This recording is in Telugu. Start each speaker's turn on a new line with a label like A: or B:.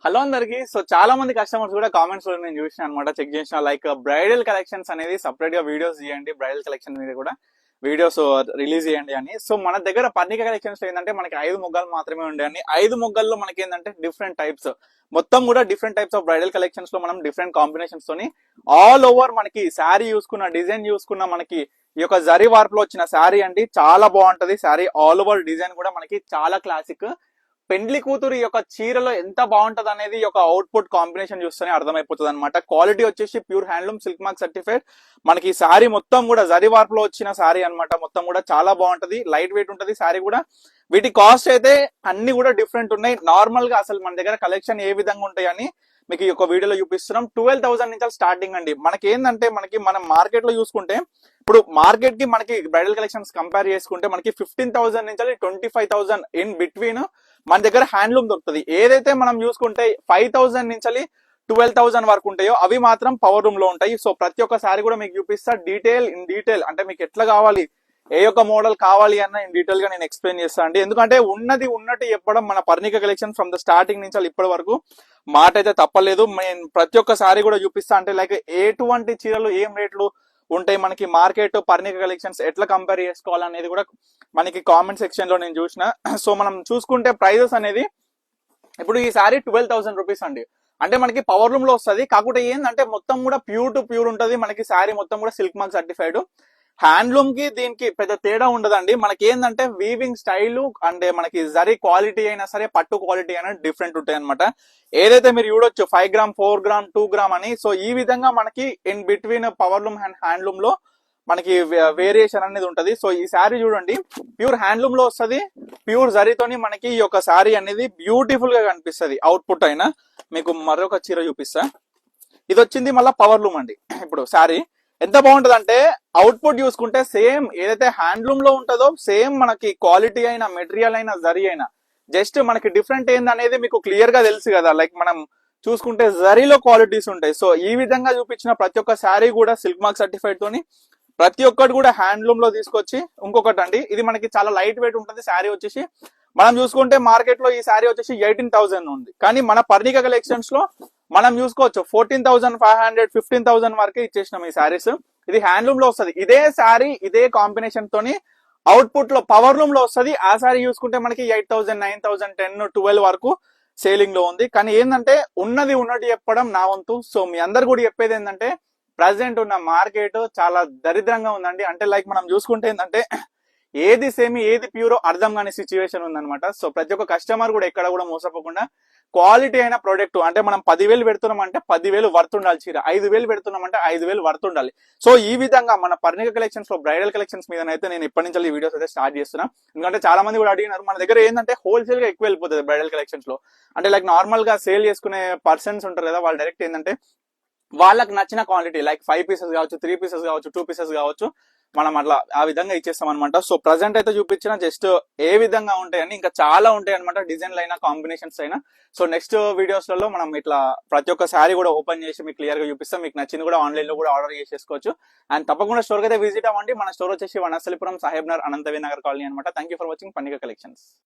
A: హలో అందరికి. సో చాలా మంది కస్టమర్స్ కూడా కామెంట్స్ లో నేను చూసిన అనమాట, చెక్ చేసిన లైక్ బ్రైడల్ కలెక్షన్స్ అనేది సపరేట్ గా వీడియోస్ చేయండి, బ్రైడల్ కలెక్షన్ మీద కూడా వీడియోస్ రిలీజ్ చేయండి అని. సో మన దగ్గర పర్ణిక కలెక్షన్స్ లో ఏంటంటే మనకి 5 మొగ్గలు మాత్రమే ఉండేయండి. 5 మొగ్గల్లో మనకి ఏంటంటే డిఫరెంట్ టైప్స్, మొత్తం కూడా different types of bridal collections లో మనం డిఫరెంట్ కాంబినేషన్స్ తోని ఆల్ ఓవర్ మనకి శారీ చూసుకున్న, డిజైన్ చూసుకున్న, మనకి ఈ యొక్క జరీ వార్ప్ లో వచ్చిన శారీ అండి చాలా బాగుంటది. శారీ ఆల్ ఓవర్ డిజైన్ కూడా మనకి చాలా క్లాసిక్. పెండ్లి కూతురు యొక్క చీరలో ఎంత బాగుంటది అనేది ఒక అవుట్పుట్ కాంబినేషన్ చూస్తేనే అర్థమైపోతుంది అనమాట. క్వాలిటీ వచ్చేసి pure handloom silk mark certified. మనకి శారీ మొత్తం కూడా జరీ వార్ప్ లో వచ్చిన శారీ అనమాట. మొత్తం కూడా చాలా బాగుంటది, లైట్ వెయిట్ ఉంటది శారీ కూడా. వీటి కాస్ట్ అయితే అన్ని కూడా డిఫరెంట్ ఉన్నాయి. నార్మల్ గా అసలు మన దగ్గర కలెక్షన్ ఏ విధంగా ఉంటాయి అని మీకు ఈ యొక్క వీడియోలో చూపిస్తున్నాం. 12,000 నుంచి స్టార్టింగ్ అండి. మనకి ఏంటంటే మనం మార్కెట్ లో చూసుకుంటే, ఇప్పుడు మార్కెట్ కి మనకి బ్రైడల్ కలెక్షన్స్ కంపేర్ చేసుకుంటే మనకి 15,000 నుంచి 25,000 ఇన్ బిట్వీన్ మన దగ్గర హ్యాండ్లూమ్ దొరుకుతుంది. ఏదైతే మనం చూసుకుంటే 5,000 నుంచి 12,000 వరకు ఉంటాయో అవి మాత్రం పవర్ రూమ్ లో ఉంటాయి. సో ప్రతి ఒక్క సారీ కూడా మీకు చూపిస్తా డీటెయిల్ అంటే మీకు ఎట్లా కావాలి, ఏ యొక్క మోడల్ కావాలి అన్న ఇన్ డీటెయిల్ గా నేను ఎక్స్ప్లెయిన్ చేస్తాను అండి. ఎందుకంటే ఉన్నట్టు చెప్పడం మన Parnika collection from the starting నుంచి ఇప్పటి వరకు మాట అయితే తప్పలేదు. నేను ప్రతి ఒక్క సారీ కూడా చూపిస్తా. అంటే లైక్ ఎటువంటి చీరలు ఏం రేట్లు ఉంటాయి, మనకి మార్కెట్ పర్ణిక కలెక్షన్స్ ఎట్లా కంపేర్ చేసుకోవాలనేది కూడా మనకి కామెంట్ సెక్షన్ లో నేను చూసిన. సో మనం చూసుకుంటే ప్రైజెస్ అనేది ఇప్పుడు ఈ సారీ 12,000 రూపీస్ అండి. అంటే మనకి పవర్ రూమ్ లో వస్తుంది. కాకపోతే ఏంటంటే మొత్తం కూడా ప్యూర్ టు ప్యూర్ ఉంటది. మనకి శారీ మొత్తం కూడా సిల్క్ మార్క్ సర్టిఫైడ్. హ్యాండ్లూమ్ కి దీనికి పెద్ద తేడా ఉండదండి. మనకి ఏంటంటే వీవింగ్ స్టైల్ అంటే మనకి జరీ క్వాలిటీ అయినా సరే, పట్టు క్వాలిటీ అయినా డిఫరెంట్ ఉంటాయి అనమాట. ఏదైతే మీరు చూడొచ్చు 5 గ్రామ్, 4 గ్రామ్, 2 గ్రామ్ అని, సో ఈ విధంగా మనకి in between power loom and handloom లో మనకి వేరియేషన్ అనేది ఉంటది. సో ఈ శారీ చూడండి, ప్యూర్ హ్యాండ్లూమ్ లో వస్తుంది. ప్యూర్ జరీతోని మనకి ఈ యొక్క శారీ అనేది బ్యూటిఫుల్ గా కనిపిస్తుంది. అవుట్పుట్ అయినా మీకు మరొక చీర చూపిస్తా. ఇది వచ్చింది మళ్ళీ పవర్ లూమ్ అండి. ఇప్పుడు శారీ ఎంత బాగుంటది అంటే అవుట్పుట్ చూసుకుంటే సేమ్ ఏదైతే హ్యాండ్లూమ్ లో ఉంటుందో సేమ్ మనకి క్వాలిటీ అయినా, మెటీరియల్ అయినా, జరీ అయినా, జస్ట్ మనకి డిఫరెంట్ ఏందనేది మీకు క్లియర్ గా తెలుసు కదా. లైక్ మనం చూసుకుంటే జరీలో క్వాలిటీస్ ఉంటాయి. సో ఈ విధంగా చూపించిన ప్రతి ఒక్క శారీ కూడా సిల్క్ మార్క్ సర్టిఫైడ్ తోని ప్రతి ఒక్కటి కూడా హ్యాండ్లూమ్ లో తీసుకొచ్చి. ఇంకొకటి అండి, ఇది మనకి చాలా లైట్ వెయిట్ ఉంటుంది. శారీ వచ్చేసి మనం చూసుకుంటే మార్కెట్ లో ఈ శారీ వచ్చేసి 18,000 ఉంది. కానీ మన పర్ణిక కలెక్షన్స్ లో మనం చూసుకోవచ్చు 14,500, 15,000 వరకే ఇచ్చేసినాం ఈ శారీస్. ఇది హ్యాండ్లూమ్ లో వస్తుంది. ఇదే శారీ ఇదే కాంబినేషన్ తోని అవుట్పుట్ లో పవర్ లూమ్ లో వస్తుంది. ఆ శారీ చూసుకుంటే మనకి 8,000, 9,000, 10, 12 వరకు సేలింగ్ లో ఉంది. కానీ ఏంటంటే ఉన్నట్టు చెప్పడం నా వంతు. సో మీ అందరు కూడా చెప్పేది ఏంటంటే ప్రజెంట్ ఉన్న మార్కెట్ చాలా దరిద్రంగా ఉందండి. అంటే లైక్ మనం చూసుకుంటే ఏంటంటే ఏది సేమి ఏది ప్యూరో అర్థం కాని సిచ్యువేషన్ ఉందన్నమాట. సో ప్రతి ఒక్క కస్టమర్ కూడా ఎక్కడ కూడా మోసపోకుండా క్వాలిటీ అయిన ప్రోడక్ట్, అంటే మనం 10,000 పెడుతున్నాం అంటే 10,000 వర్త్ ఉండాలి చీర, 5,000 పెడుతున్నాం అంటే 5,000 వర్త్ ఉండాలి. సో ఈ విధంగా మన పర్ణిక కలెక్షన్స్ లో బ్రైడల్ కలెక్షన్స్ మీద అయితే నేను ఇప్పటి నుంచి ఈ వీడియోస్ అయితే స్టార్ట్ చేస్తున్నా. ఎందుకంటే చాలా మంది కూడా అడిగినారు, మన దగ్గర ఏంటంటే హోల్సేల్ గా ఎక్కువ వెళ్ళిపోతుంది బ్రైడల్ కలెక్షన్స్ లో. అంటే లైక్ నార్మల్ గా సేల్ చేసుకునే పర్సన్స్ ఉంటారు కదా, వాళ్ళు డైరెక్ట్ ఏంటంటే వాళ్ళకి నచ్చిన క్వాంటిటీ లైక్ 5 పీసెస్ కావచ్చు, 3 పీసెస్ కావచ్చు, 2 పీసెస్ కావచ్చు, మనం అట్లా ఆ విధంగా ఇచ్చేస్తాం అనమాట. సో ప్రజెంట్ అయితే చూపించిన జస్ట్ ఏ విధంగా ఉంటాయని, ఇంకా చాలా ఉంటాయి అనమాట, డిజైన్లు అయినా, కాంబినేషన్స్ అయినా. సో నెక్స్ట్ వీడియోస్ లలో మనం ఇట్లా ప్రతి ఒక్క శారీ కూడా ఓపెన్ చేసి మీకు క్లియర్ గా చూపిస్తాం. మీకు నచ్చింది కూడా ఆన్లైన్ లో కూడా ఆర్డర్ చేసేసుకోవచ్చు. అండ్ తప్పకుండా స్టోర్ అయితే విజిట్ అవ్వండి. మన స్టోర్ వచ్చేసి వనస్థలిపురం, సాహెబ్ నగర్, అనంతవి నగర్ కాలనీ అనమాట. Thank you for watching Parnika collections.